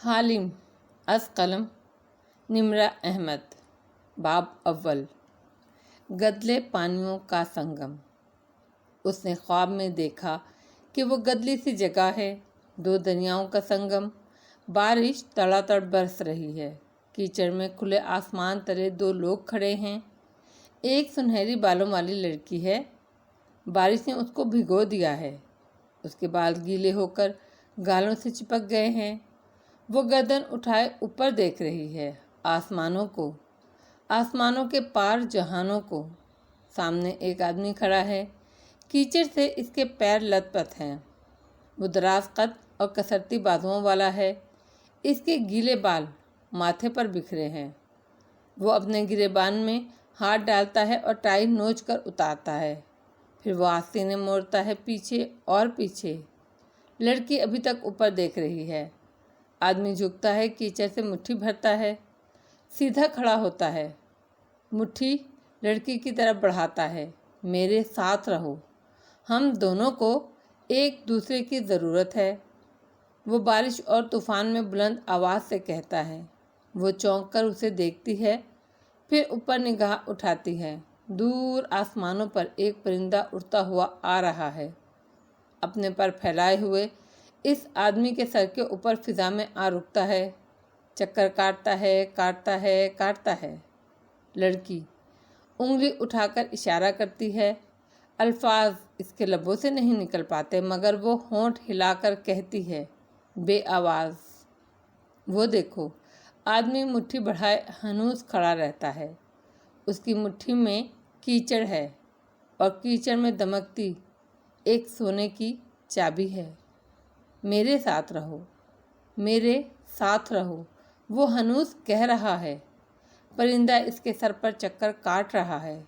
حالم از قلم نمرہ احمد باب اول گدلے پانیوں کا سنگم۔ اس نے خواب میں دیکھا کہ وہ گدلی سی جگہ ہے، دو دریاؤں کا سنگم۔ بارش تڑا تڑ برس رہی ہے، کیچڑ میں کھلے آسمان تلے دو لوگ کھڑے ہیں۔ ایک سنہری بالوں والی لڑکی ہے، بارش نے اس کو بھگو دیا ہے، اس کے بال گیلے ہو کر گالوں سے چپک گئے ہیں۔ وہ گردن اٹھائے اوپر دیکھ رہی ہے، آسمانوں کو، آسمانوں کے پار جہانوں کو۔ سامنے ایک آدمی کھڑا ہے، کیچڑ سے اس کے پیر لت پت ہیں۔ وہ دراز قد اور کسرتی بازوؤں والا ہے، اس کے گیلے بال ماتھے پر بکھرے ہیں۔ وہ اپنے گریبان میں ہاتھ ڈالتا ہے اور ٹائی نوچ کر اتارتا ہے، پھر وہ آستینے موڑتا ہے پیچھے اور پیچھے۔ لڑکی ابھی تک اوپر دیکھ رہی ہے۔ آدمی جھکتا ہے، کیچڑ سے مٹھی بھرتا ہے، سیدھا کھڑا ہوتا ہے، مٹھی لڑکی کی طرف بڑھاتا ہے۔ میرے ساتھ رہو، ہم دونوں کو ایک دوسرے کی ضرورت ہے، وہ بارش اور طوفان میں بلند آواز سے کہتا ہے۔ وہ چونک کر اسے دیکھتی ہے، پھر اوپر نگاہ اٹھاتی ہے۔ دور آسمانوں پر ایک پرندہ اڑتا ہوا آ رہا ہے، اپنے پر پھیلائے ہوئے اس آدمی کے سر کے اوپر فضا میں آ رکتا ہے، چکر کاٹتا ہے، کاٹتا ہے، کاٹتا ہے۔ لڑکی انگلی اٹھا کر اشارہ کرتی ہے، الفاظ اس کے لبوں سے نہیں نکل پاتے، مگر وہ ہونٹ ہلا کر کہتی ہے بے آواز۔ وہ دیکھو، آدمی مٹھی بڑھائے ہنوز کھڑا رہتا ہے، اس کی مٹھی میں کیچڑ ہے اور کیچڑ میں دمکتی ایک سونے کی چابی ہے۔ میرے ساتھ رہو، میرے ساتھ رہو، وہ ہنوز کہہ رہا ہے۔ پرندہ اس کے سر پر چکر کاٹ رہا ہے،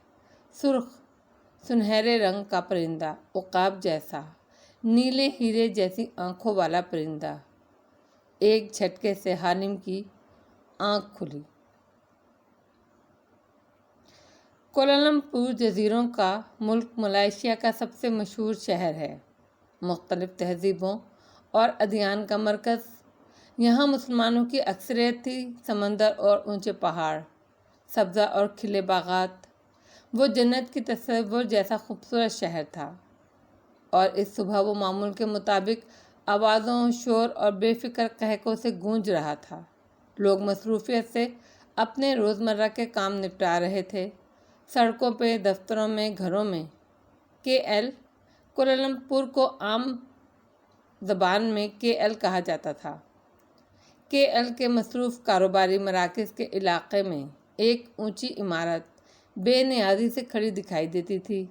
سرخ سنہرے رنگ کا پرندہ، عقاب جیسا، نیلے ہیرے جیسی آنکھوں والا پرندہ۔ ایک جھٹکے سے حالم کی آنکھ کھلی۔ کوالالمپور جزیروں کا ملک ملائیشیا کا سب سے مشہور شہر ہے، مختلف تہذیبوں اور ادیان کا مرکز۔ یہاں مسلمانوں کی اکثریت تھی۔ سمندر اور اونچے پہاڑ، سبزہ اور کھلے باغات، وہ جنت کی تصور جیسا خوبصورت شہر تھا۔ اور اس صبح وہ معمول کے مطابق آوازوں، شور اور بے فکر قہقہوں سے گونج رہا تھا۔ لوگ مصروفیت سے اپنے روزمرہ کے کام نپٹا رہے تھے، سڑکوں پہ، دفتروں میں، گھروں میں۔ کوالالمپور کو عام زبان میں KL کہا جاتا تھا۔ KL کے مصروف کاروباری مراکز کے علاقے میں ایک اونچی عمارت بے نیازی سے کھڑی دکھائی دیتی تھی۔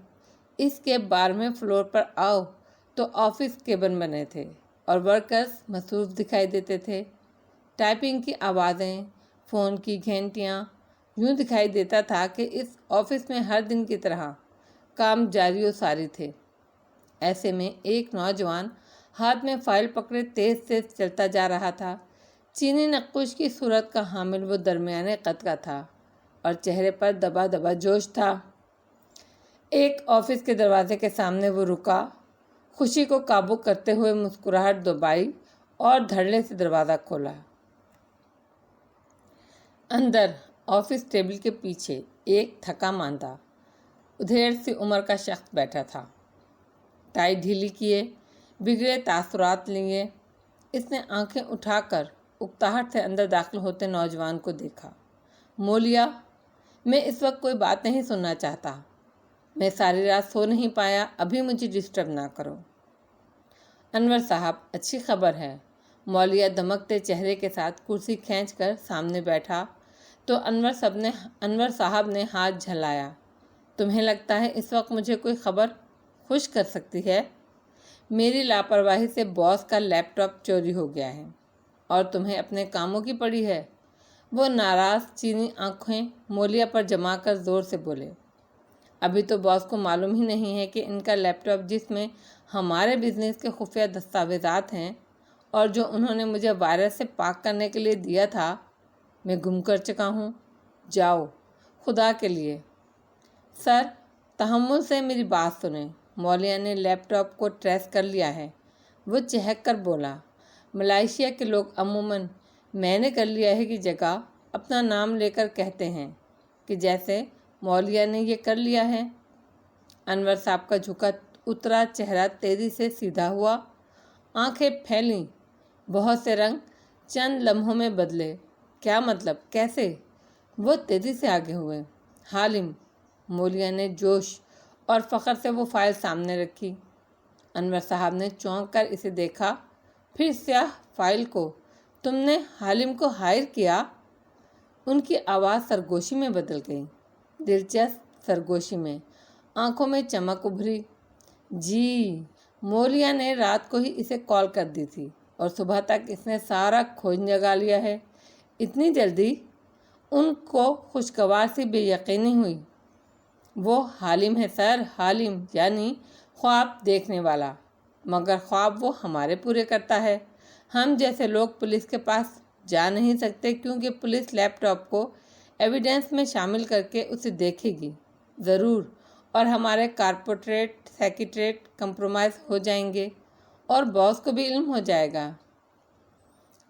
اس کے 12ویں فلور پر آؤ تو آفس کیبن بنے تھے اور ورکرز مصروف دکھائی دیتے تھے۔ ٹائپنگ کی آوازیں، فون کی گھنٹیاں، یوں دکھائی دیتا تھا کہ اس آفس میں ہر دن کی طرح کام جاری و ساری تھے۔ ایسے میں ایک نوجوان ہاتھ میں فائل پکڑے تیز تیز چلتا جا رہا تھا۔ چینی نقوش کی صورت کا حامل وہ درمیانے قد کا تھا اور چہرے پر دبا دبا جوش تھا۔ ایک آفس کے دروازے کے سامنے وہ رکا، خوشی کو قابو کرتے ہوئے مسکراہٹ دبائی اور دھڑلے سے دروازہ کھولا۔ اندر آفس ٹیبل کے پیچھے ایک تھکا ماندہ، ادھیڑ سی عمر کا شخص بیٹھا تھا، ٹائی ڈھیلی کیے، بگڑے تاثرات لیے۔ اس نے آنکھیں اٹھا کر اکتاہٹ سے اندر داخل ہوتے نوجوان کو دیکھا۔ مولیا، میں اس وقت کوئی بات نہیں سننا چاہتا، میں ساری رات سو نہیں پایا، ابھی مجھے ڈسٹرب نہ کرو۔ انور صاحب، اچھی خبر ہے۔ مولیا دمکتے چہرے کے ساتھ کرسی کھینچ کر سامنے بیٹھا تو انور صاحب نے ہاتھ جھلایا۔ تمہیں لگتا ہے اس وقت مجھے کوئی خبر خوش کر سکتی ہے؟ میری لاپرواہی سے باس کا لیپ ٹاپ چوری ہو گیا ہے اور تمہیں اپنے کاموں کی پڑی ہے۔ وہ ناراض چینی آنکھیں مولیا پر جما کر زور سے بولے، ابھی تو باس کو معلوم ہی نہیں ہے کہ ان کا لیپ ٹاپ، جس میں ہمارے بزنس کے خفیہ دستاویزات ہیں اور جو انہوں نے مجھے وائرس سے پاک کرنے کے لیے دیا تھا، میں گم کر چکا ہوں۔ جاؤ، خدا کے لیے۔ سر، تحمل سے میری بات سنیں۔ مولیا نے لیپ ٹاپ کو ٹریس کر لیا ہے، وہ چہک کر بولا۔ ملائیشیا کے لوگ عموماً میں نے کر لیا ہے کی جگہ اپنا نام لے کر کہتے ہیں کہ جیسے مولیا نے یہ کر لیا ہے۔ انور صاحب کا جھکا اترا چہرہ تیزی سے سیدھا ہوا، آنکھیں پھیلیں، بہت سے رنگ چند لمحوں میں بدلے۔ کیا مطلب؟ کیسے؟ وہ تیزی سے آگے ہوئے۔ حالم، مولیا نے جوش اور فخر سے وہ فائل سامنے رکھی۔ انور صاحب نے چونک کر اسے دیکھا، پھر سیاہ فائل کو۔ تم نے حالم کو ہائر کیا؟ ان کی آواز سرگوشی میں بدل گئی، دلچسپ سرگوشی میں، آنکھوں میں چمک ابھری۔ جی، مولیا نے رات کو ہی اسے کال کر دی تھی اور صبح تک اس نے سارا کھوج جگا لیا ہے۔ اتنی جلدی؟ ان کو خوشگوار سی بے یقینی ہوئی۔ وہ حالم ہے سر، حالم یعنی خواب دیکھنے والا، مگر خواب وہ ہمارے پورے کرتا ہے۔ ہم جیسے لوگ پولیس کے پاس جا نہیں سکتے کیونکہ پولیس لیپ ٹاپ کو ایویڈنس میں شامل کر کے اسے دیکھے گی ضرور، اور ہمارے کارپوریٹ سیکریٹریٹ کمپرومائز ہو جائیں گے اور باس کو بھی علم ہو جائے گا۔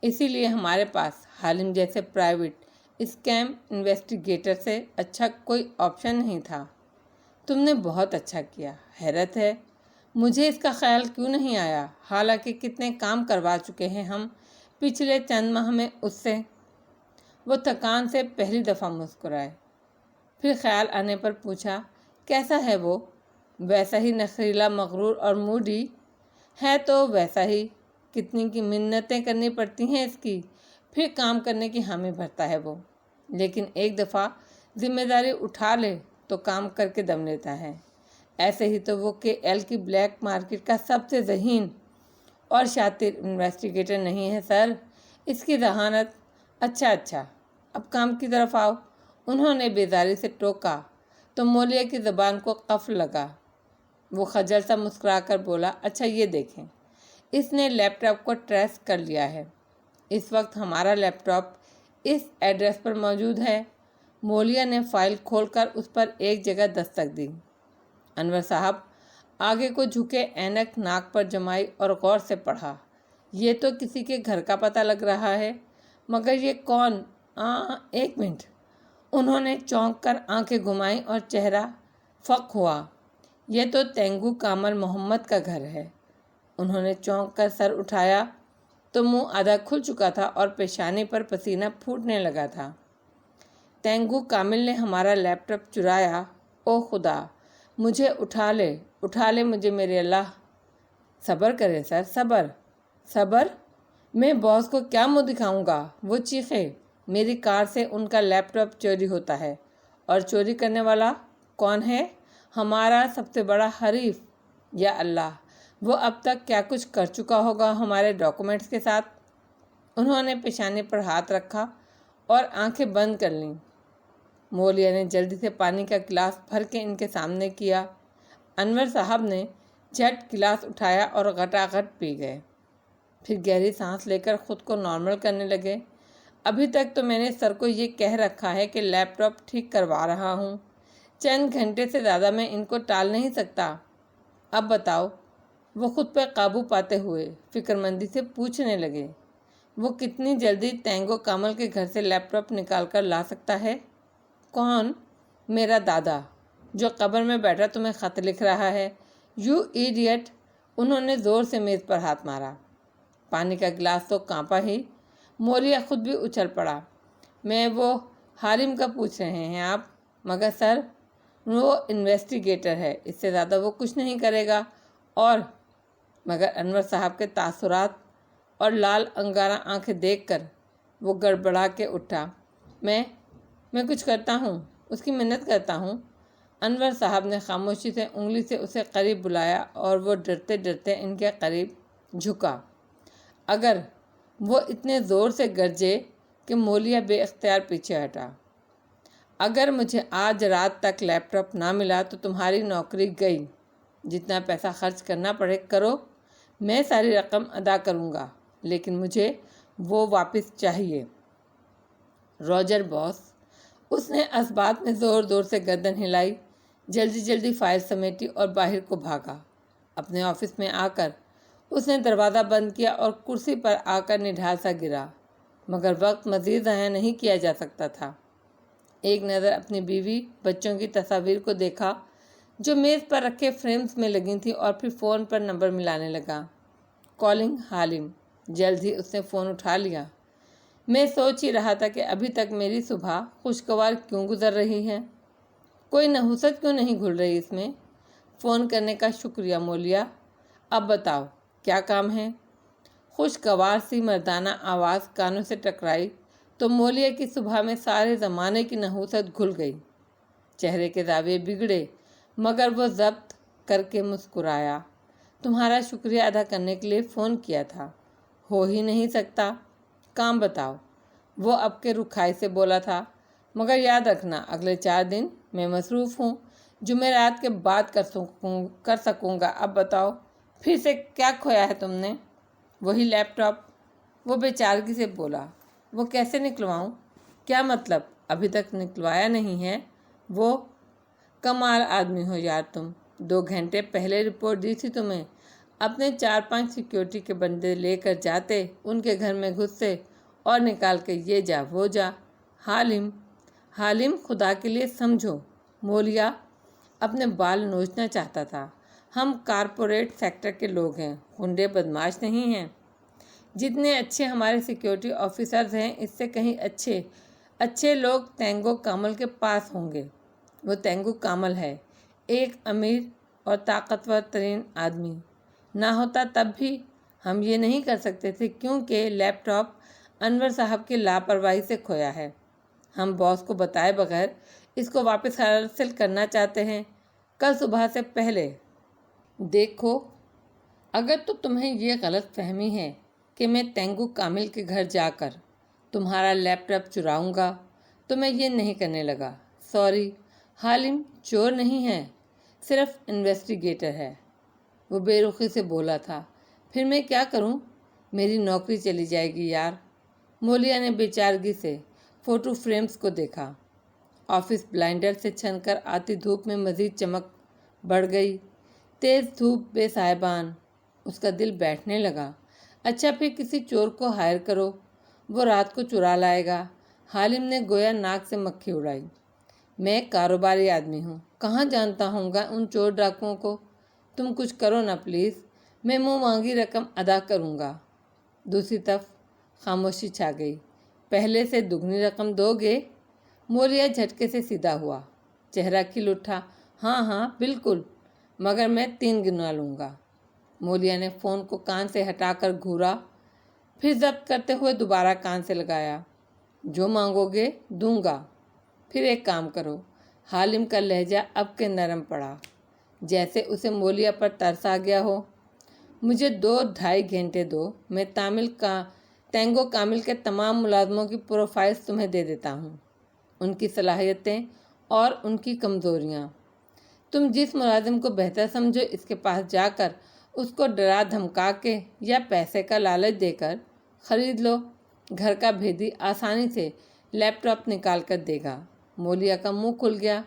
اسی لیے ہمارے پاس حالم جیسے پرائیویٹ اسکیم انویسٹیگیٹر سے اچھا کوئی آپشن نہیں تھا۔ تم نے بہت اچھا کیا۔ حیرت ہے مجھے اس کا خیال کیوں نہیں آیا، حالانکہ کتنے کام کروا چکے ہیں ہم پچھلے چند ماہ میں اس سے۔ وہ تھکان سے پہلی دفعہ مسکرائے، پھر خیال آنے پر پوچھا، کیسا ہے وہ؟ ویسا ہی نخریلا، مغرور اور موڈی ہے تو ویسا ہی، کتنی کی منتیں کرنی پڑتی ہیں اس کی، پھر کام کرنے کی حامی بھرتا ہے وہ، لیکن ایک دفعہ ذمہ داری اٹھا لے تو کام کر کے دم لیتا ہے۔ ایسے ہی تو وہ کے ایل کی بلیک مارکیٹ کا سب سے ذہین اور شاطر انویسٹیگیٹر نہیں ہے سر، اس کی ذہانت۔ اچھا، اب کام کی طرف آؤ، انہوں نے بیزاری سے ٹوکا تو مولیا کی زبان کو قفل لگا۔ وہ خجل سا مسکرا کر بولا، اچھا یہ دیکھیں، اس نے لیپ ٹاپ کو ٹریس کر لیا ہے۔ اس وقت ہمارا لیپ ٹاپ اس ایڈریس پر موجود ہے۔ مولیا نے فائل کھول کر اس پر ایک جگہ دستک دی۔ انور صاحب آگے کو جھکے، اینک ناک پر جمائی اور غور سے پڑھا۔ یہ تو کسی کے گھر کا پتہ لگ رہا ہے، مگر یہ کون؟ ایک منٹ۔ انہوں نے چونک کر آنکھیں گھمائیں اور چہرہ فق ہوا۔ یہ تو تینگو کامل محمد کا گھر ہے۔ انہوں نے چونک کر سر اٹھایا تو منہ آدھا کھل چکا تھا اور پیشانی پر پسینہ پھوٹنے لگا تھا۔ تینگو کامل نے ہمارا لیپ ٹاپ چرایا؟ او خدا، مجھے اٹھا لے مجھے میرے اللہ۔ صبر کریں سر، صبر؟ میں باس کو کیا منہ دکھاؤں گا؟ وہ چیخے، میری کار سے ان کا لیپ ٹاپ چوری ہوتا ہے، اور چوری کرنے والا کون ہے؟ ہمارا سب سے بڑا حریف۔ یا اللہ، وہ اب تک کیا کچھ کر چکا ہوگا ہمارے ڈاکومنٹس کے ساتھ۔ انہوں نے پیشانی پر ہاتھ رکھا اور آنکھیں بند کر لیں۔ مولیا نے جلدی سے پانی کا گلاس بھر کے ان کے سامنے کیا۔ انور صاحب نے جھٹ گلاس اٹھایا اور گھٹاگھٹ پی گئے، پھر گہری سانس لے کر خود کو نارمل کرنے لگے۔ ابھی تک تو میں نے سر کو یہ کہہ رکھا ہے کہ لیپ ٹاپ ٹھیک کروا رہا ہوں، چند گھنٹے سے زیادہ میں ان کو ٹال نہیں سکتا۔ اب بتاؤ، وہ خود پہ قابو پاتے ہوئے فکر مندی سے پوچھنے لگے، وہ کتنی جلدی تینگو کامل کے گھر سے لیپ ٹاپ نکال کر لا سکتا ہے؟ کون؟ میرا دادا، جو قبر میں بیٹھا تمہیں خط لکھ رہا ہے۔ You idiot! انہوں نے زور سے میز پر ہاتھ مارا۔ پانی کا گلاس تو کانپا ہی۔ مولیا خود بھی اچھل پڑا۔ میں وہ حالم کا پوچھ رہے ہیں آپ؟ مگر سر، وہ انویسٹیگیٹر ہے، اس سے زیادہ وہ کچھ نہیں کرے گا۔ اور مگر انور صاحب کے تاثرات اور لال انگارہ آنکھیں دیکھ کر وہ گڑبڑا کے اٹھا۔ میں کچھ کرتا ہوں، اس کی منت کرتا ہوں۔ انور صاحب نے خاموشی سے انگلی سے اسے قریب بلایا اور وہ ڈرتے ڈرتے ان کے قریب جھکا۔ اگر وہ اتنے زور سے گرجے کہ مولیا بے اختیار پیچھے ہٹا۔ اگر مجھے آج رات تک لیپ ٹاپ نہ ملا تو تمہاری نوکری گئی، جتنا پیسہ خرچ کرنا پڑے کرو، میں ساری رقم ادا کروں گا، لیکن مجھے وہ واپس چاہیے۔ روجر باس، اس نے اسبات میں زور زور سے گردن ہلائی، جلدی فائل سمیٹی اور باہر کو بھاگا۔ اپنے آفس میں آ کر اس نے دروازہ بند کیا اور کرسی پر آ کر نڈھال سا گرا۔ مگر وقت مزید ضائع نہیں کیا جا سکتا تھا۔ ایک نظر اپنی بیوی بچوں کی تصاویر کو دیکھا جو میز پر رکھے فریمز میں لگی تھی اور پھر فون پر نمبر ملانے لگا۔ کالنگ حالم۔ جلد ہی اس نے فون اٹھا لیا۔ میں سوچ ہی رہا تھا کہ ابھی تک میری صبح خوشگوار کیوں گزر رہی ہے، کوئی نحوست کیوں نہیں گھل رہی اس میں۔ فون کرنے کا شکریہ مولیا، اب بتاؤ کیا کام ہے؟ خوشگوار سی مردانہ آواز کانوں سے ٹکرائی تو مولیا کی صبح میں سارے زمانے کی نحوست گھل گئی۔ چہرے کے زاویے بگڑے مگر وہ ضبط کر کے مسکرایا۔ تمہارا شکریہ ادا کرنے کے لیے فون کیا تھا۔ ہو ہی نہیں سکتا، کام بتاؤ، وہ اب کے رکھائی سے بولا تھا، مگر یاد رکھنا اگلے 4 دن میں مصروف ہوں، جمعرات کے بعد کر سکوں گا۔ اب بتاؤ پھر سے کیا کھویا ہے تم نے؟ وہی لیپ ٹاپ، وہ بے چارگی سے بولا۔ وہ کیسے نکلواؤں؟ کیا مطلب ابھی تک نکلوایا نہیں ہے؟ وہ کمال آدمی ہو یار تم، 2 گھنٹے پہلے رپورٹ دی تھی تمہیں، اپنے 4-5 سیکیورٹی کے بندے لے کر جاتے، ان کے گھر میں گھستے اور نکال کے یہ جا وہ جا۔ حالم خدا کے لیے سمجھو۔ مولیا اپنے بال نوچنا چاہتا تھا۔ ہم کارپوریٹ سیکٹر کے لوگ ہیں، غنڈے بدماش نہیں ہیں۔ جتنے اچھے ہمارے سیکیورٹی آفیسرز ہیں اس سے کہیں اچھے لوگ تینگو کامل کے پاس ہوں گے۔ وہ تینگو کامل ہے، ایک امیر اور طاقتور ترین آدمی۔ نہ ہوتا تب بھی ہم یہ نہیں کر سکتے تھے کیونکہ لیپ ٹاپ انور صاحب کی لاپرواہی سے کھویا ہے۔ ہم باس کو بتائے بغیر اس کو واپس حاصل کرنا چاہتے ہیں، کل صبح سے پہلے۔ دیکھو اگر تو تمہیں یہ غلط فہمی ہے کہ میں تینگو کامل کے گھر جا کر تمہارا لیپ ٹاپ چراؤں گا تو میں یہ نہیں کرنے لگا۔ سوری، حالم چور نہیں ہے، صرف انویسٹیگیٹر ہے۔ وہ بے رخی سے بولا تھا۔ پھر میں کیا کروں؟ میری نوکری چلی جائے گی یار۔ مولیا نے بے چارگی سے فوٹو فریمز کو دیکھا۔ آفس بلائنڈر سے چھن کر آتی دھوپ میں مزید چمک بڑھ گئی۔ تیز دھوپ بے سائبان، اس کا دل بیٹھنے لگا۔ اچھا پھر کسی چور کو ہائر کرو، وہ رات کو چرا لائے گا۔ حالم نے گویا ناک سے مکھی اڑائی۔ میں ایک کاروباری آدمی ہوں، کہاں جانتا ہوں گا ان چور ڈاکوؤں کو؟ تم کچھ کرو نا پلیز، میں منہ مانگی رقم ادا کروں گا۔ دوسری طرف خاموشی چھا گئی۔ پہلے سے دگنی رقم دو گے؟ مولیا جھٹکے سے سیدھا ہوا، چہرہ کھل اٹھا۔ ہاں بالکل، مگر میں 3 گنا لوں گا۔ مولیا نے فون کو کان سے ہٹا کر گھورا، پھر ضبط کرتے ہوئے دوبارہ کان سے لگایا۔ جو مانگو گے دوں گا۔ پھر ایک کام کرو۔ حالم کا لہجہ اب کے نرم پڑا، جیسے اسے مولیا پر ترس آ گیا ہو۔ مجھے 2-2.5 گھنٹے دو، میں تینگو کامل کے تمام ملازموں کی پروفائلز تمہیں دے دیتا ہوں، ان کی صلاحیتیں اور ان کی کمزوریاں۔ تم جس ملازم کو بہتر سمجھو اس کے پاس جا کر اس کو ڈرا دھمکا کے یا پیسے کا لالچ دے کر خرید لو۔ گھر کا بھیدی آسانی سے لیپ ٹاپ نکال کر دے گا۔ مولیا کا منہ کھل گیا۔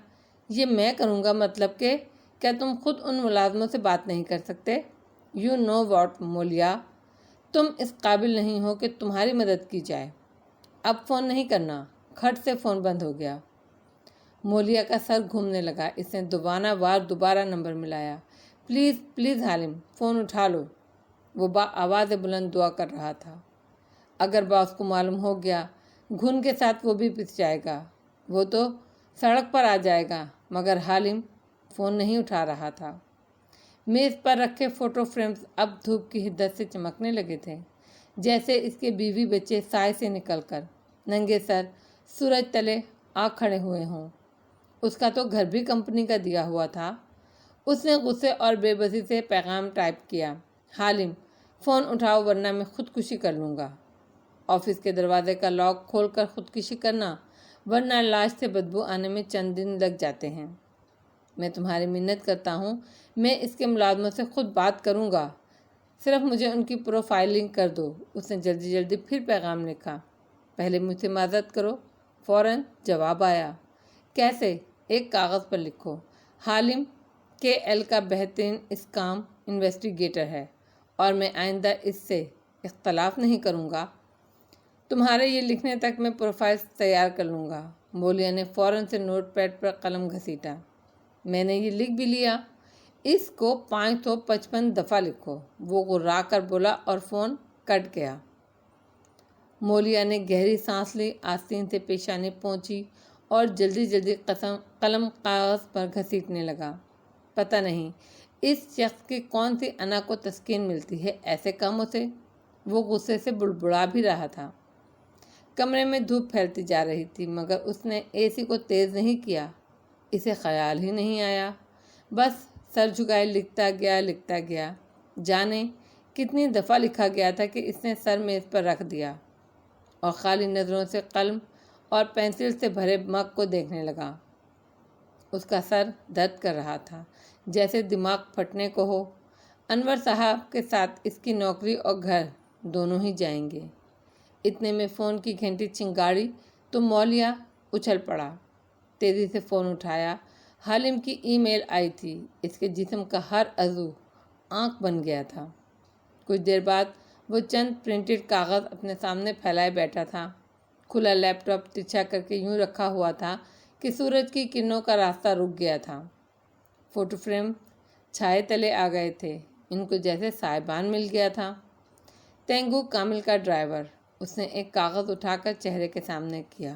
یہ میں کروں گا مطلب کہ کیا تم خود ان ملازموں سے بات نہیں کر سکتے؟ یو نو واٹ مولیا، تم اس قابل نہیں ہو کہ تمہاری مدد کی جائے۔ اب فون نہیں کرنا۔ کھٹ سے فون بند ہو گیا۔ مولیا کا سر گھومنے لگا۔ اس نے دوبارہ نمبر ملایا۔ پلیز حالم، فون اٹھا لو۔ وہ آواز بلند دعا کر رہا تھا۔ اگر باس کو معلوم ہو گیا، گھن کے ساتھ وہ بھی پس جائے گا، وہ تو سڑک پر آ جائے گا۔ مگر حالم فون نہیں اٹھا رہا تھا۔ میز پر رکھے فوٹو فریمز اب دھوپ کی حدت سے چمکنے لگے تھے، جیسے اس کے بیوی بچے سائے سے نکل کر ننگے سر سورج تلے آ کھڑے ہوئے ہوں۔ اس کا تو گھر بھی کمپنی کا دیا ہوا تھا۔ اس نے غصے اور بے بسی سے پیغام ٹائپ کیا۔ حالم فون اٹھاؤ ورنہ میں خودکشی کر لوں گا۔ آفس کے دروازے کا لاک کھول کر خودکشی کرنا، ورنہ لاش سے بدبو آنے میں چند دن لگ جاتے ہیں۔ میں تمہاری منت کرتا ہوں، میں اس کے ملازموں سے خود بات کروں گا، صرف مجھے ان کی پروفائلنگ کر دو۔ اس نے جلدی پھر پیغام لکھا۔ پہلے مجھ سے معذرت کرو۔ فوراً جواب آیا۔ کیسے؟ ایک کاغذ پر لکھو۔ حالم KL کا بہترین اسکام انویسٹیگیٹر ہے اور میں آئندہ اس سے اختلاف نہیں کروں گا۔ تمہارے یہ لکھنے تک میں پروفائل تیار کر لوں گا۔ مولیا نے فوراً سے نوٹ پیڈ پر قلم گھسیٹا۔ میں نے یہ لکھ بھی لیا، اس کو 555 دفعہ لکھو، وہ غرا کر بولا اور فون کٹ گیا۔ مولیا نے گہری سانس لی، آستین سے پیشانی پہنچی اور جلدی جلدی قلم کاغذ پر گھسیٹنے لگا۔ پتہ نہیں اس شخص کی کون سی انا کو تسکین ملتی ہے ایسے کاموں سے۔ وہ غصے سے بڑبڑا بھی رہا تھا۔ کمرے میں دھوپ پھیلتی جا رہی تھی، مگر اس نے اے سی کو تیز نہیں کیا، اسے خیال ہی نہیں آیا۔ بس سر جھکائے لکھتا گیا۔ جانے کتنی دفعہ لکھا گیا تھا کہ اس نے سر میز پر رکھ دیا اور خالی نظروں سے قلم اور پینسل سے بھرے مگ کو دیکھنے لگا۔ اس کا سر درد کر رہا تھا، جیسے دماغ پھٹنے کو ہو۔ انور صاحب کے ساتھ اس کی نوکری اور گھر دونوں ہی جائیں گے۔ اتنے میں فون کی گھنٹی چنگاڑی تو مولیا اچھل پڑا۔ تیزی سے فون اٹھایا۔ حالم کی ای میل آئی تھی۔ اس کے جسم کا ہر عضو آنکھ بن گیا تھا۔ کچھ دیر بعد وہ چند پرنٹڈ کاغذ اپنے سامنے پھیلائے بیٹھا تھا۔ کھلا لیپ ٹاپ ترچھا کر کے یوں رکھا ہوا تھا کہ سورج کی کرنوں کا راستہ رک گیا تھا۔ فوٹو فریم چھائے تلے آ گئے تھے، ان کو جیسے سائبان مل گیا تھا۔ تینگو کامل کا ڈرائیور۔ اس نے ایک کاغذ اٹھا کر چہرے کے سامنے کیا،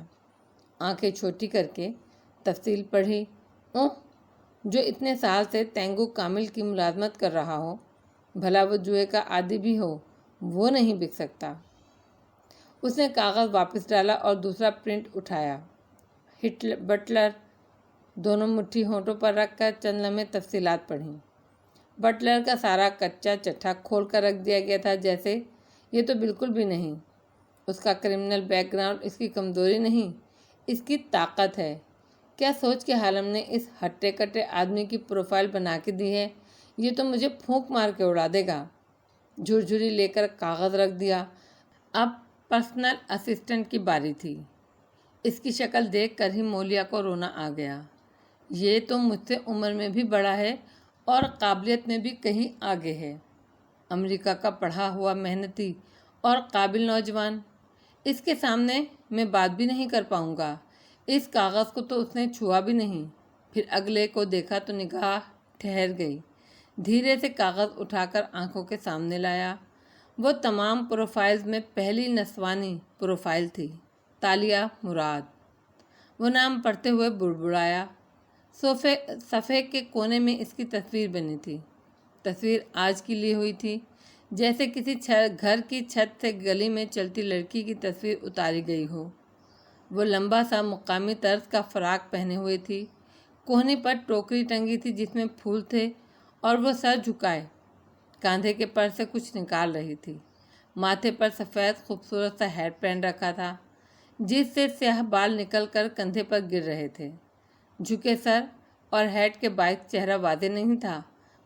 آنکھیں چھوٹی کر کے تفصیل پڑھی۔ اوہ، جو اتنے سال سے تینگو کامل کی ملازمت کر رہا ہو، بھلا وہ جوئے کا عادی بھی ہو، وہ نہیں بک سکتا۔ اس نے کاغذ واپس ڈالا اور دوسرا پرنٹ اٹھایا۔ بٹلر، دونوں مٹھی ہونٹوں پر رکھ کر چند لمحے تفصیلات پڑھیں۔ بٹلر کا سارا کچا چٹھا کھول کر رکھ دیا گیا تھا، جیسے یہ تو بالکل بھی نہیں۔ اس کا کرمنل بیک گراؤنڈ اس کی کمزوری نہیں، اس کی طاقت ہے۔ کیا سوچ کے حالم نے اس ہٹے کٹے آدمی کی پروفائل بنا کے دی ہے؟ یہ تو مجھے پھونک مار کے اڑا دے گا۔ جھرجھری لے کر کاغذ رکھ دیا۔ اب پرسنل اسسٹنٹ کی باری تھی۔ اس کی شکل دیکھ کر ہی مولیا کو رونا آ گیا۔ یہ تو مجھ سے عمر میں بھی بڑا ہے اور قابلیت میں بھی کہیں آگے ہے۔ امریکہ کا پڑھا ہوا محنتی اور قابل نوجوان، اس کے سامنے میں بات بھی نہیں کر پاؤں گا۔ اس کاغذ کو تو اس نے چھوا بھی نہیں۔ پھر اگلے کو دیکھا تو نگاہ ٹھہر گئی۔ دھیرے سے کاغذ اٹھا کر آنکھوں کے سامنے لایا۔ وہ تمام پروفائلز میں پہلی نسوانی پروفائل تھی، تالیہ مراد۔ وہ نام پڑھتے ہوئے بڑبڑایا۔ صفحے کے کونے میں اس کی تصویر بنی تھی۔ تصویر آج کی لی ہوئی تھی، جیسے کسی گھر کی چھت سے گلی میں چلتی لڑکی کی تصویر اتاری گئی ہو۔ وہ لمبا سا مقامی طرز کا فراق پہنے ہوئے تھی۔ کوہنی پر ٹوکری ٹنگی تھی جس میں پھول تھے، اور وہ سر جھکائے کاندھے کے پر سے کچھ نکال رہی تھی۔ ماتھے پر سفید خوبصورت سا ہیٹ پہن رکھا تھا، جس سے سیاہ بال نکل کر کندھے پر گر رہے تھے۔ جھکے سر اور ہیٹ کے باعث چہرہ واضح نہیں تھا،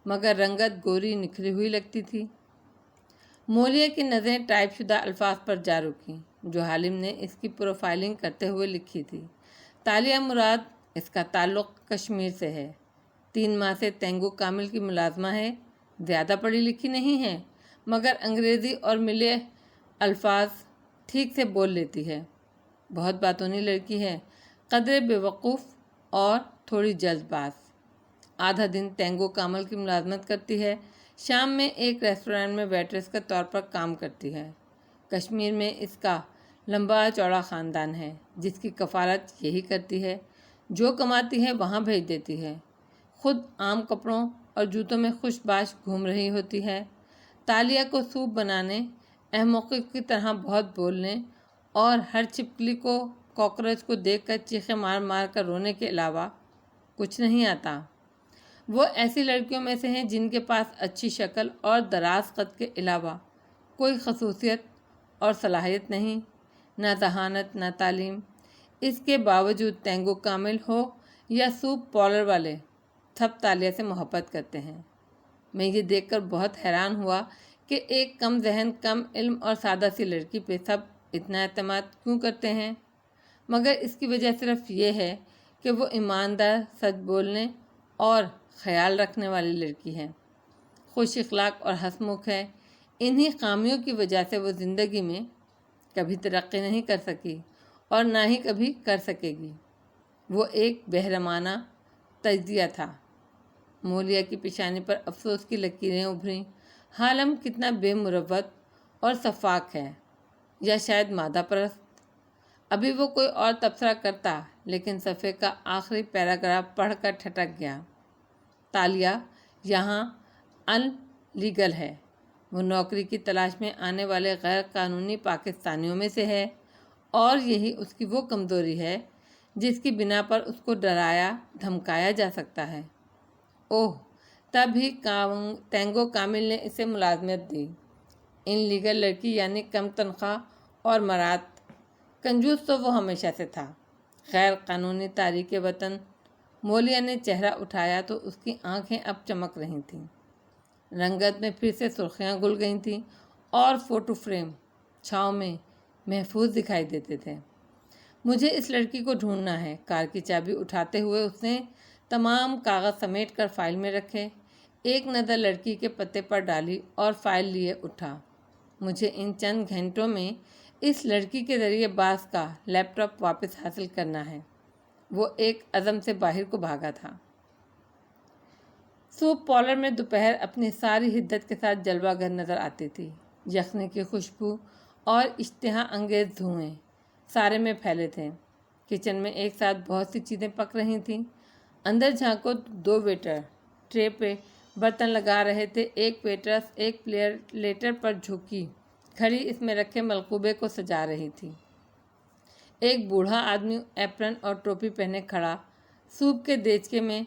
مگر رنگت گوری نکھری ہوئی لگتی تھی۔ مولیا کی نظریں ٹائپ شدہ الفاظ پر جا رکیں، جو حالم نے اس کی پروفائلنگ کرتے ہوئے لکھی تھی۔ تالیہ مراد، اس کا تعلق کشمیر سے ہے۔ 3 ماہ سے تینگو کامل کی ملازمہ ہے۔ زیادہ پڑھی لکھی نہیں ہے، مگر انگریزی اور ملے الفاظ ٹھیک سے بول لیتی ہے۔ بہت باتونی لڑکی ہے، قدرے بیوقوف اور تھوڑی جلد باز۔ آدھا دن تینگو کامل کی ملازمت کرتی ہے، شام میں ایک ریسٹورینٹ میں ویٹریس کے طور پر کام کرتی ہے۔ کشمیر میں اس کا لمبا چوڑا خاندان ہے، جس کی کفالت یہی کرتی ہے۔ جو کماتی ہے وہاں بھیج دیتی ہے۔ خود عام کپڑوں اور جوتوں میں خوش باش گھوم رہی ہوتی ہے۔ تالیہ کو سوپ بنانے، احمقوں کی طرح بہت بولنے اور ہر چھپکلی کو، کاکروچ کو دیکھ کر چیخیں مار مار کر رونے کے علاوہ کچھ نہیں آتا۔ وہ ایسی لڑکیوں میں سے ہیں جن کے پاس اچھی شکل اور دراز قد کے علاوہ کوئی خصوصیت اور صلاحیت نہیں، نہ ذہانت نہ تعلیم۔ اس کے باوجود تینگو کامل ہو یا سوپ پارلر والے، سب تالیہ سے محبت کرتے ہیں۔ میں یہ دیکھ کر بہت حیران ہوا کہ ایک کم ذہن، کم علم اور سادہ سی لڑکی پہ سب اتنا اعتماد کیوں کرتے ہیں، مگر اس کی وجہ صرف یہ ہے کہ وہ ایماندار، سچ بولنے اور خیال رکھنے والی لڑکی ہے، خوش اخلاق اور ہنس مکھ ہے۔ انہی خامیوں کی وجہ سے وہ زندگی میں کبھی ترقی نہیں کر سکی اور نہ ہی کبھی کر سکے گی۔ وہ ایک بہرمانہ تجزیہ تھا۔ مولیا کی پیشانی پر افسوس کی لکیریں ابھریں۔ عالم کتنا بے مروت اور شفاق ہے، یا شاید مادہ پرست۔ ابھی وہ کوئی اور تبصرہ کرتا، لیکن صفحے کا آخری پیراگراف پڑھ کر ٹھٹک گیا۔ تالیہ یہاں ان لیگل ہے۔ وہ نوکری کی تلاش میں آنے والے غیر قانونی پاکستانیوں میں سے ہے، اور یہی اس کی وہ کمزوری ہے جس کی بنا پر اس کو ڈرایا دھمکایا جا سکتا ہے۔ اوہ، تب ہی تینگو کامل نے اسے ملازمت دی۔ ان لیگل لڑکی یعنی کم تنخواہ اور مراد۔ کنجوس تو وہ ہمیشہ سے تھا۔ غیر قانونی تاریک وطن۔ مولیا نے چہرہ اٹھایا تو اس کی آنکھیں اب چمک رہی تھیں۔ رنگت میں پھر سے سرخیاں گل گئی تھیں اور فوٹو فریم چھاؤں میں محفوظ دکھائی دیتے تھے۔ مجھے اس لڑکی کو ڈھونڈنا ہے۔ کار کی چابی اٹھاتے ہوئے اس نے تمام کاغذ سمیٹ کر فائل میں رکھے، ایک نظر لڑکی کے پتے پر ڈالی اور فائل لیے اٹھا۔ مجھے ان چند گھنٹوں میں اس لڑکی کے ذریعے باز کا لیپ ٹاپ واپس حاصل کرنا ہے۔ وہ ایک عزم سے باہر کو بھاگا تھا۔ سوپ پارلر میں دوپہر اپنی ساری حدت کے ساتھ جلوہ گر نظر آتی تھی۔ یخنی کی خوشبو اور اشتہا انگیز دھوئیں سارے میں پھیلے تھے۔ کچن میں ایک ساتھ بہت سی چیزیں پک رہی تھیں۔ اندر جھانکو، 2 ویٹر ٹرے پہ برتن لگا رہے تھے۔ ایک ویٹرس ایک پلیٹر پر جھکی کھڑی اس میں رکھے ملکوبے کو سجا رہی تھی۔ ایک بوڑھا آدمی ایپرن اور ٹوپی پہنے کھڑا سوپ کے دیچکے میں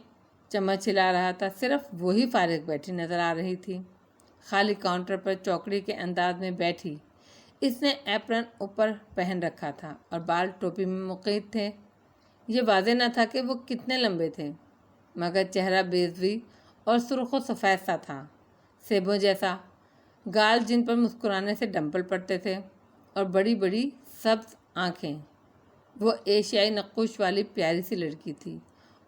چمچ ہلا رہا تھا۔ صرف وہی فارغ بیٹھی نظر آ رہی تھی، خالی کاؤنٹر پر چوکڑی کے انداز میں بیٹھی۔ اس نے ایپرن اوپر پہن رکھا تھا اور بال ٹوپی میں مقید تھے۔ یہ واضح نہ تھا کہ وہ کتنے لمبے تھے، مگر چہرہ بیضوی اور سرخ و سفید سا تھا، سیبوں جیسا، گال جن پر مسکرانے سے ڈمپل پڑتے تھے، اور بڑی بڑی سبز آنکھیں۔ وہ ایشیائی نقوش والی پیاری سی لڑکی تھی،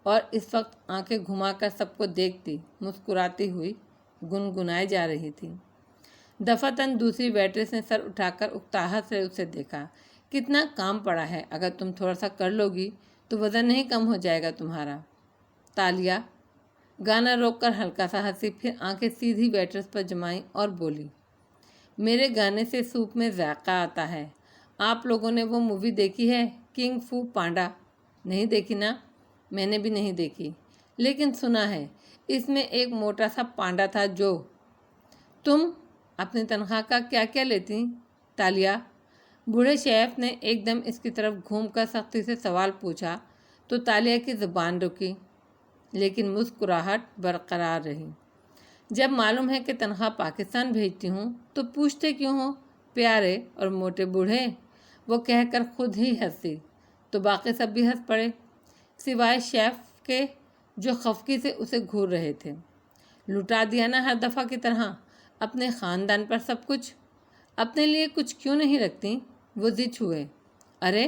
اور اس وقت آنکھیں گھما کر سب کو دیکھتی، مسکراتی ہوئی گنگنائے جا رہی تھی۔ دفعتاً دوسری ویٹریس نے سر اٹھا کر اکتاہٹ سے اسے دیکھا۔ کتنا کام پڑا ہے، اگر تم تھوڑا سا کر لو گی تو وزن نہیں کم ہو جائے گا تمہارا۔ تالیہ گانا روک کر ہلکا سا ہنسی، پھر آنکھیں سیدھی ویٹرس پر جمائیں اور بولی، میرے گانے سے سوپ میں ذائقہ آتا ہے۔ آپ لوگوں نے وہ مووی دیکھی ہے کنگ فو پانڈا؟ نہیں دیکھی نا؟ میں نے بھی نہیں دیکھی، لیکن سنا ہے اس میں ایک موٹا سا پانڈا تھا جو… تم اپنی تنخواہ کا کیا کیا لیتی؟ تالیہ۔ بوڑھے شیف نے ایک دم اس کی طرف گھوم کر سختی سے سوال پوچھا تو تالیہ کی زبان رکی، لیکن مسکراہٹ برقرار رہی۔ جب معلوم ہے کہ تنخواہ پاکستان بھیجتی ہوں تو پوچھتے کیوں ہو پیارے اور موٹے بوڑھے؟ وہ کہہ کر خود ہی ہنسی تو باقی سب بھی ہنس پڑے، سوائے شیف کے جو خفگی سے اسے گھور رہے تھے۔ لٹا دیا نا ہر دفعہ کی طرح اپنے خاندان پر سب کچھ؟ اپنے لیے کچھ کیوں نہیں رکھتی؟ وہ ضد ہوئے۔ ارے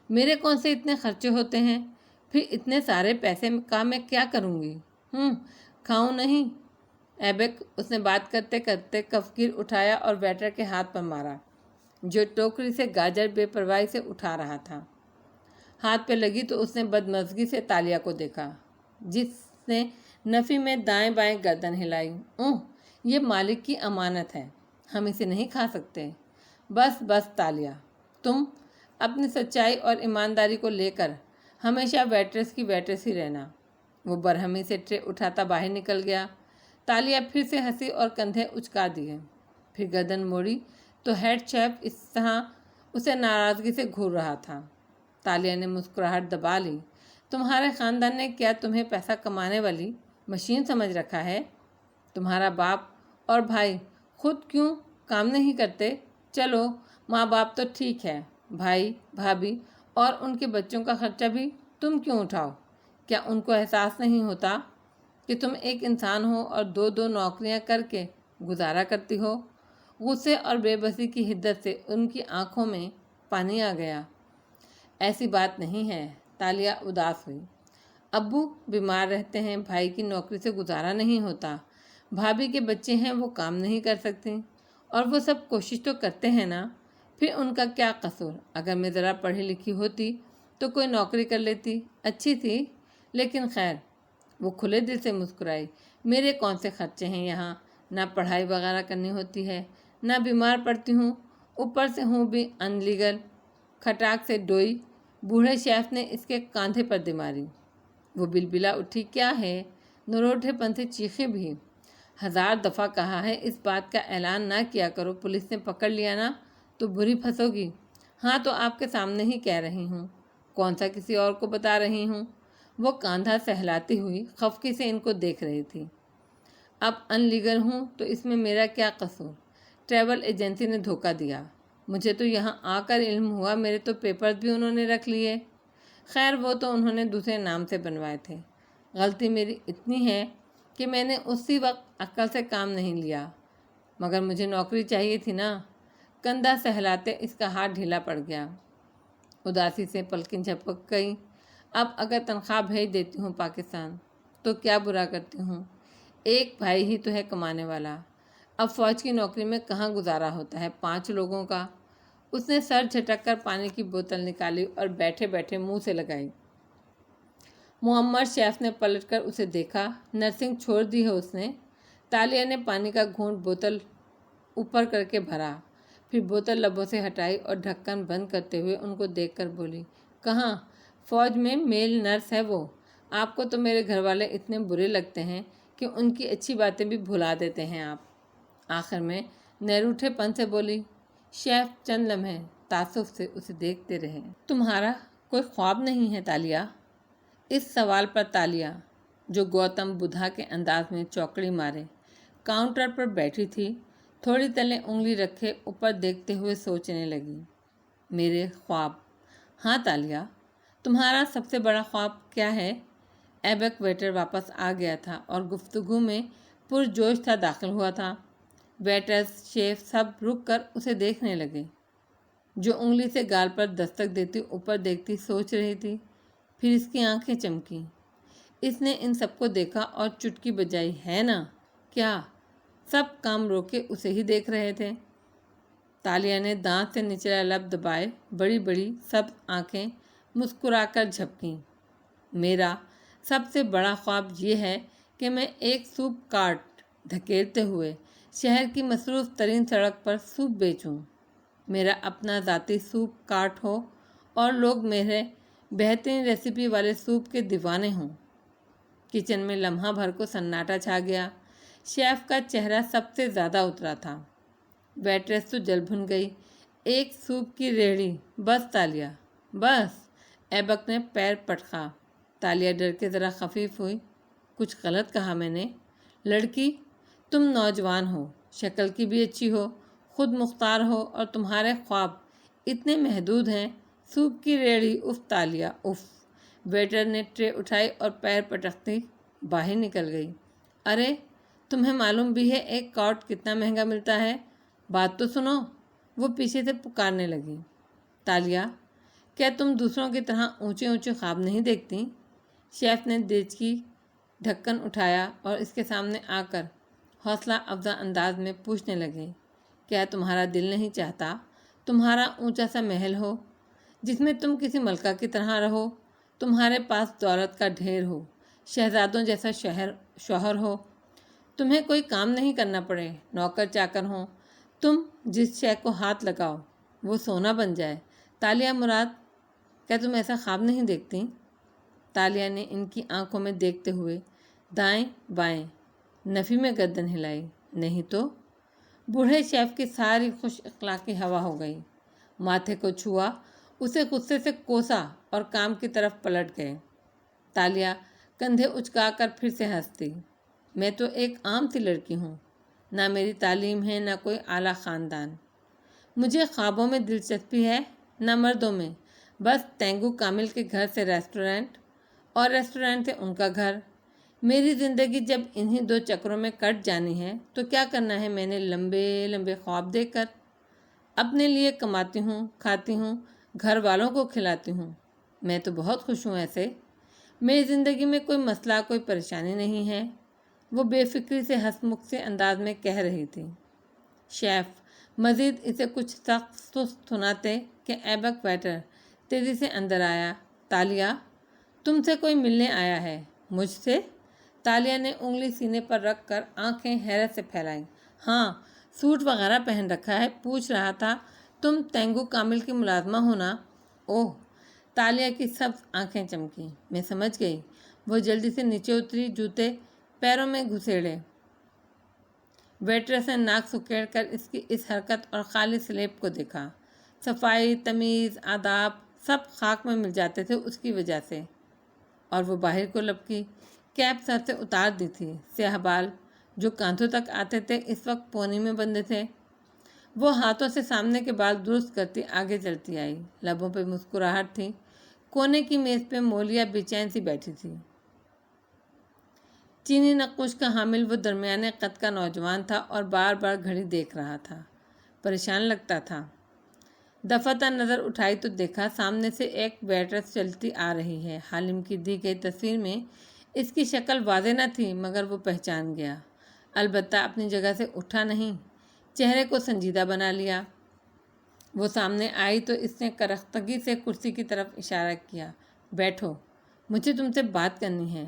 میرے کون سے اتنے خرچے ہوتے ہیں؟ پھر اتنے سارے پیسے کا میں کیا کروں گی؟ کھاؤں نہیں؟ ایبک، اس نے بات کرتے کرتے کفگیر اٹھایا اور ویٹر کے ہاتھ پر مارا، جو ٹوکری سے گاجر بے پرواہی سے اٹھا رہا تھا۔ ہاتھ پہ لگی تو اس نے بدمزگی سے تالیہ کو دیکھا، جس نے نفی میں دائیں بائیں گردن ہلائی۔ یہ مالک کی امانت ہے، ہم اسے نہیں کھا سکتے۔ بس بس تالیہ، تم اپنی سچائی اور ایمانداری کو لے کر ہمیشہ ویٹریس کی ویٹریس ہی رہنا۔ وہ برہمی سے ٹرے اٹھاتا باہر نکل گیا۔ تالیہ پھر سے ہنسی اور کندھے اچکا دیے، پھر گردن موڑی تو ہیڈ شیف اس طرح اسے ناراضگی سے گھور رہا تھا۔ تالیہ نے مسکراہٹ دبا لی۔ تمہارے خاندان نے کیا تمہیں پیسہ کمانے والی مشین سمجھ رکھا ہے؟ تمہارا باپ اور بھائی خود کیوں کام نہیں کرتے؟ چلو ماں باپ تو ٹھیک ہے، بھائی بھابھی اور ان کے بچوں کا خرچہ بھی تم کیوں اٹھاؤ؟ کیا ان کو احساس نہیں ہوتا کہ تم ایک انسان ہو اور 2 نوکریاں کر کے گزارا کرتی ہو؟ غصے اور بے بسی کی حدت سے ان کی آنکھوں میں پانی آ گیا۔ ایسی بات نہیں ہے، تالیہ اداس ہوئی۔ ابو بیمار رہتے ہیں، بھائی کی نوکری سے گزارا نہیں ہوتا، بھابھی کے بچے ہیں وہ کام نہیں کر سکتی، اور وہ سب کوشش تو کرتے ہیں نا، پھر ان کا کیا قصور؟ اگر میں ذرا پڑھی لکھی ہوتی تو کوئی نوکری کر لیتی، اچھی تھی، لیکن خیر۔ وہ کھلے دل سے مسکرائی۔ میرے کون سے خرچے ہیں یہاں، نہ پڑھائی وغیرہ کرنی ہوتی ہے، نہ بیمار پڑتی ہوں، اوپر سے ہوں بھی ان لیگل۔ کھٹاک سے ڈوئی۔ بوڑھے شیف نے اس کے کاندھے پر دے ماری۔ وہ بلبلا اٹھی۔ کیا ہے؟ نروٹھے پن سے چیخے بھی۔ 1000 دفعہ کہا ہے اس بات کا اعلان نہ کیا کرو، پولیس نے پکڑ لیا نا تو بری پھنسو گی۔ ہاں تو آپ کے سامنے ہی کہہ رہی ہوں، کون سا کسی اور کو بتا رہی ہوں؟ وہ کاندھا سہلاتی ہوئی خفقی سے ان کو دیکھ رہی تھی۔ اب ان لیگل ہوں تو اس میں میرا کیا قصور؟ ٹریول ایجنسی نے دھوکہ دیا، مجھے تو یہاں آ کر علم ہوا میرے تو پیپرز بھی انہوں نے رکھ لیے۔ خیر وہ تو انہوں نے دوسرے نام سے بنوائے تھے۔ غلطی میری اتنی ہے کہ میں نے اسی وقت عقل سے کام نہیں لیا، مگر مجھے نوکری چاہیے تھی نا۔ کندھا سہلاتے اس کا ہاتھ ڈھیلا پڑ گیا۔ اداسی سے پلکیں جھپک گئی۔ اب اگر تنخواہ بھیج دیتی ہوں پاکستان تو کیا برا کرتی ہوں؟ ایک بھائی ہی تو ہے کمانے والا۔ اب فوج کی نوکری میں کہاں گزارا ہوتا ہے 5 لوگوں کا؟ اس نے سر جھٹک کر پانی کی بوتل نکالی اور بیٹھے بیٹھے منہ سے لگائی۔ معمر شیف نے پلٹ کر اسے دیکھا۔ نرسنگ چھوڑ دی ہے اس نے۔ تالیہ نے پانی کا گھونٹ بوتل اوپر کر کے بھرا، پھر بوتل لبوں سے ہٹائی اور ڈھکن بند کرتے ہوئے ان کو دیکھ کر بولی، کہاں؟ فوج میں میل نرس ہے وہ۔ آپ کو تو میرے گھر والے اتنے برے لگتے ہیں کہ ان کی اچھی باتیں بھی بھلا دیتے ہیں آپ۔ آخر میں نیروٹھے پن سے بولی۔ شیف چند لمحے تعصب سے اسے دیکھتے رہے۔ تمہارا کوئی خواب نہیں ہے تالیہ؟ اس سوال پر تالیہ، جو گوتم بدھا کے انداز میں چوکڑی مارے کاؤنٹر پر بیٹھی تھی، تھوڑی تلے انگلی رکھے اوپر دیکھتے ہوئے سوچنے لگی۔ میرے خواب؟ ہاں تالیہ، تمہارا سب سے بڑا خواب کیا ہے؟ ایبک ویٹر واپس آ گیا تھا اور گفتگو میں پرجوش تھا داخل ہوا تھا۔ ویٹرز، شیف سب رک کر اسے دیکھنے لگے۔ جو انگلی سے گال پر دستک دیتی اوپر دیکھتی سوچ رہی تھی، پھر اس کی آنکھیں چمکی۔ اس نے ان سب کو دیکھا اور چٹکی بجائی، ہے نا؟ کیا؟ سب کام روکے اسے ہی دیکھ رہے تھے۔ تالیہ نے دانت سے نچلا لب دبائے، بڑی بڑی سب آنکھیں مسکرا کر جھپکیں۔ میرا سب سے بڑا خواب یہ ہے کہ میں ایک سوپ کارٹ دھکیلتے ہوئے شہر کی مصروف ترین سڑک پر سوپ بیچوں۔ میرا اپنا ذاتی سوپ کارٹ ہو اور لوگ میرے بہترین ریسیپی والے سوپ کے دیوانے ہوں۔ کچن میں لمحہ بھر کو سناٹا چھا گیا۔ شیف کا چہرہ سب سے زیادہ اترا تھا۔ ویٹریس تو جل بھن گئی۔ ایک سوپ کی ریہڑی، بس تالیہ، بس۔ ایبک نے پیر پٹکا۔ تالیہ ڈر کے ذرا خفیف ہوئی۔ کچھ غلط کہا میں نے؟ لڑکی، تم نوجوان ہو، شکل کی بھی اچھی ہو، خود مختار ہو، اور تمہارے خواب اتنے محدود ہیں۔ سوپ کی ریہڑی، اف تالیہ، اف۔ ویٹر نے ٹرے اٹھائی اور پیر پٹکتی باہر نکل گئی۔ ارے تمہیں معلوم بھی ہے ایک کارٹ کتنا مہنگا ملتا ہے؟ بات تو سنو، وہ پیچھے سے پکارنے لگی۔ تالیہ، کیا تم دوسروں کی طرح اونچے اونچے خواب نہیں دیکھتی؟ شیف نے دیچکی ڈھکن اٹھایا اور اس کے سامنے آ کر حوصلہ افزا انداز میں پوچھنے لگے، کیا تمہارا دل نہیں چاہتا تمہارا اونچا سا محل ہو جس میں تم کسی ملکہ کی طرح رہو، تمہارے پاس دولت کا ڈھیر ہو، شہزادوں جیسا شوہر ہو، تمہیں کوئی کام نہیں کرنا پڑے، نوکر چاکر ہوں، تم جس شے کو ہاتھ لگاؤ وہ سونا بن جائے؟ تالیہ مراد، کیا تم ایسا خواب نہیں دیکھتی؟ تالیہ نے ان کی آنکھوں میں دیکھتے ہوئے دائیں بائیں نفی میں گردن ہلائی۔ نہیں تو؟ بوڑھے شیف کی ساری خوش اخلاقی ہوا ہو گئی۔ ماتھے کو چھوا، اسے غصے سے کوسا اور کام کی طرف پلٹ گئے۔ تالیہ کندھے اچکا کر پھر سے ہنستی۔ میں تو ایک عام سی لڑکی ہوں، نہ میری تعلیم ہے نہ کوئی اعلیٰ خاندان۔ مجھے خوابوں میں دلچسپی ہے نہ مردوں میں، بس تینگو کامل کے گھر سے ریسٹورنٹ اور ریسٹورنٹ سے ان کا گھر۔ میری زندگی جب انہی 2 چکروں میں کٹ جانی ہے تو کیا کرنا ہے میں نے لمبے لمبے خواب دیکھ کر؟ اپنے لیے کماتی ہوں، کھاتی ہوں، گھر والوں کو کھلاتی ہوں، میں تو بہت خوش ہوں ایسے۔ میری زندگی میں کوئی مسئلہ، کوئی پریشانی نہیں ہے، وہ بے فکری سے ہنس مکھ سے انداز میں کہہ رہی تھی۔ شیف مزید اسے کچھ سخت سست سناتے کہ ایبک ویٹر تیزی سے اندر آیا۔ تالیہ، تم سے کوئی ملنے آیا ہے۔ مجھ سے؟ تالیہ نے انگلی سینے پر رکھ کر آنکھیں حیرت سے پھیلائیں۔ ہاں، سوٹ وغیرہ پہن رکھا ہے، پوچھ رہا تھا تم تینگو کامل کی ملازمہ ہو نا؟ اوہ، تالیہ کی سبز آنکھیں چمکیں۔ میں سمجھ گئی۔ وہ جلدی سے نیچے اتری، جوتے پیروں میں گھسیڑے۔ ویٹریس نے ناک سکیڑ کر اس کی اس حرکت اور خالی سلیب کو دیکھا۔ صفائی، تمیز، آداب سب خاک میں مل جاتے تھے اس کی وجہ سے۔ اور وہ باہر کو لپکی، کیپ سر سے اتار دی تھی۔ سیاہ بال جو کاندھوں تک آتے تھے اس وقت پونی میں بندھے تھے۔ وہ ہاتھوں سے سامنے کے بال درست کرتی آگے چلتی آئی۔ لبوں پہ مسکراہٹ تھی۔ کونے کی میز پہ مولیا بے چین سی بیٹھی تھی۔ چینی نقوش کا حامل وہ درمیانے قد کا نوجوان تھا اور بار بار گھڑی دیکھ رہا تھا۔ پریشان لگتا تھا۔ دفعتاً نظر اٹھائی تو دیکھا سامنے سے ایک ویٹرس چلتی آ رہی ہے۔ حالم کی دی گئی تصویر میں اس کی شکل واضح نہ تھی مگر وہ پہچان گیا۔ البتہ اپنی جگہ سے اٹھا نہیں، چہرے کو سنجیدہ بنا لیا۔ وہ سامنے آئی تو اس نے کرختگی سے کرسی کی طرف اشارہ کیا۔ بیٹھو، مجھے تم سے بات کرنی ہے۔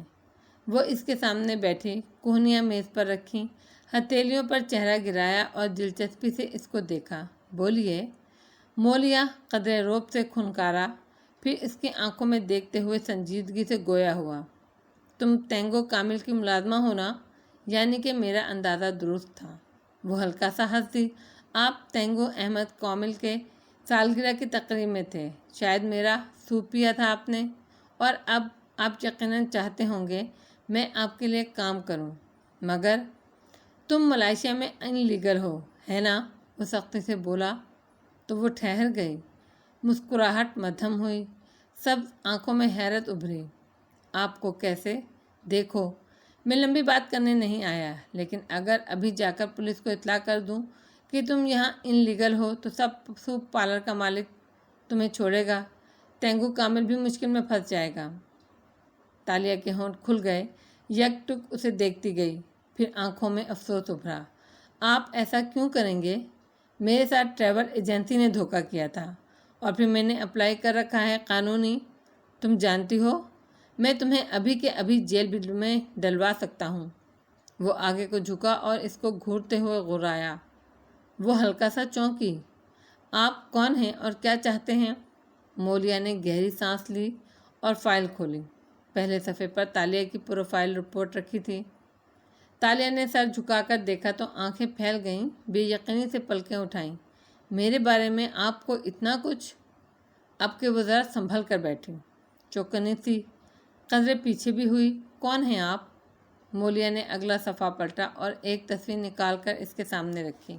وہ اس کے سامنے بیٹھی، کوہنیاں میز پر رکھیں، ہتھیلیوں پر چہرہ گرایا اور دلچسپی سے اس کو دیکھا۔ بولیے۔ مولیا قدرے رعب سے کھنکارا، پھر اس کی آنکھوں میں دیکھتے ہوئے سنجیدگی سے گویا ہوا۔ تم تینگو کامل کی ملازمہ ہو نا؟ یعنی کہ میرا اندازہ درست تھا۔ وہ ہلکا سا ہنس دی۔ آپ تینگو احمد کامل کے سالگرہ کی تقریب میں تھے، شاید میرا سوپ پیا تھا آپ نے، اور اب آپ یقیناً چاہتے ہوں گے میں آپ کے لیے کام کروں، مگر تم ملائیشیا میں ان لیگل ہو، ہے نا؟ وہ سختی سے بولا تو وہ ٹھہر گئی۔ مسکراہٹ مدھم ہوئی، سبز آنکھوں میں حیرت ابھری۔ آپ کو کیسے؟ دیکھو، میں لمبی بات کرنے نہیں آیا، لیکن اگر ابھی جا کر پولیس کو اطلاع کر دوں کہ تم یہاں ان لیگل ہو تو سب سوپ پارلر کا مالک تمہیں چھوڑے گا، تینگو کامل بھی مشکل میں پھنس جائے گا۔ تالیہ کے ہونٹ کھل گئے، یک ٹک اسے دیکھتی گئی، پھر آنکھوں میں افسوس ابھرا۔ آپ ایسا کیوں کریں گے؟ میرے ساتھ ٹریول ایجنسی نے دھوکہ کیا تھا اور پھر میں نے اپلائی کر رکھا ہے قانونی۔ تم جانتی ہو میں تمہیں ابھی کے ابھی جیل میں ڈلوا سکتا ہوں۔ وہ آگے کو جھکا اور اس کو گھورتے ہوئے غرایا۔ وہ ہلکا سا چونکی۔ آپ کون ہیں اور کیا چاہتے ہیں؟ مولیا نے گہری سانس لی اور فائل کھولی۔ پہلے صفحے پر تالیہ کی پروفائل رپورٹ رکھی تھی۔ تالیہ نے سر جھکا کر دیکھا تو آنکھیں پھیل گئیں، بے یقینی سے پلکیں اٹھائیں۔ میرے بارے میں آپ کو اتنا کچھ؟ اب کہ وہ ذرا سنبھل کر بیٹھی، چوکنی سی قدرے پیچھے بھی ہوئی۔ کون ہیں آپ؟ مولیا نے اگلا صفحہ پلٹا اور ایک تصویر نکال کر اس کے سامنے رکھی۔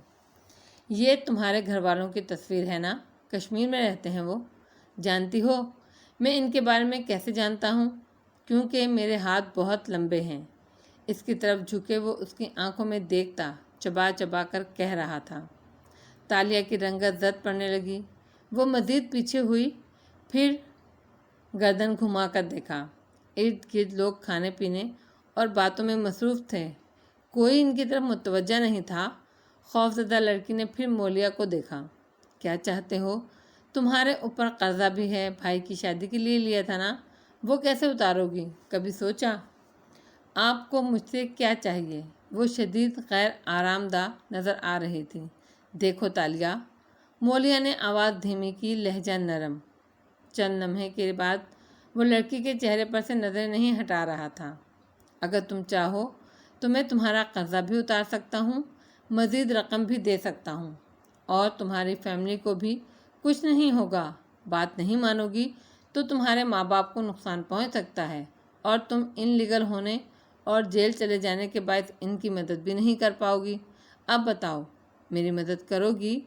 یہ تمہارے گھر والوں کی تصویر ہے نا؟ کشمیر میں رہتے ہیں وہ؟ جانتی ہو میں ان کے بارے میں کیسے جانتا ہوں؟ کیونکہ میرے ہاتھ بہت لمبے ہیں۔ اس کی طرف جھکے وہ اس کی آنکھوں میں دیکھتا، چبا چبا کر کہہ رہا تھا۔ تالیہ کی رنگت زد پڑنے لگی۔ وہ مزید پیچھے ہوئی، پھر گردن گھما کر دیکھا۔ ارد گرد لوگ کھانے پینے اور باتوں میں مصروف تھے، کوئی ان کی طرف متوجہ نہیں تھا۔ خوفزدہ لڑکی نے پھر مولیا کو دیکھا۔ کیا چاہتے ہو؟ تمہارے اوپر قرضہ بھی ہے، بھائی کی شادی کے لیے لیا تھا نا، وہ کیسے اتارو گی؟ کبھی سوچا؟ آپ کو مجھ سے کیا چاہیے؟ وہ شدید غیر آرام دہ نظر آ رہی تھی۔ دیکھو تالیہ، مولیا نے آواز دھیمی کی، لہجہ نرم۔ چند لمحے کے بعد وہ لڑکی کے چہرے پر سے نظر نہیں ہٹا رہا تھا۔ اگر تم چاہو تو میں تمہارا قرضہ بھی اتار سکتا ہوں، مزید رقم بھی دے سکتا ہوں، اور تمہاری فیملی کو بھی کچھ نہیں ہوگا۔ بات نہیں مانو گی تو تمہارے ماں باپ کو نقصان پہنچ سکتا ہے، اور تم ان لیگل ہونے اور جیل چلے جانے کے باعث ان کی مدد بھی نہیں کر پاؤ گی۔ اب بتاؤ، میری مدد کرو گی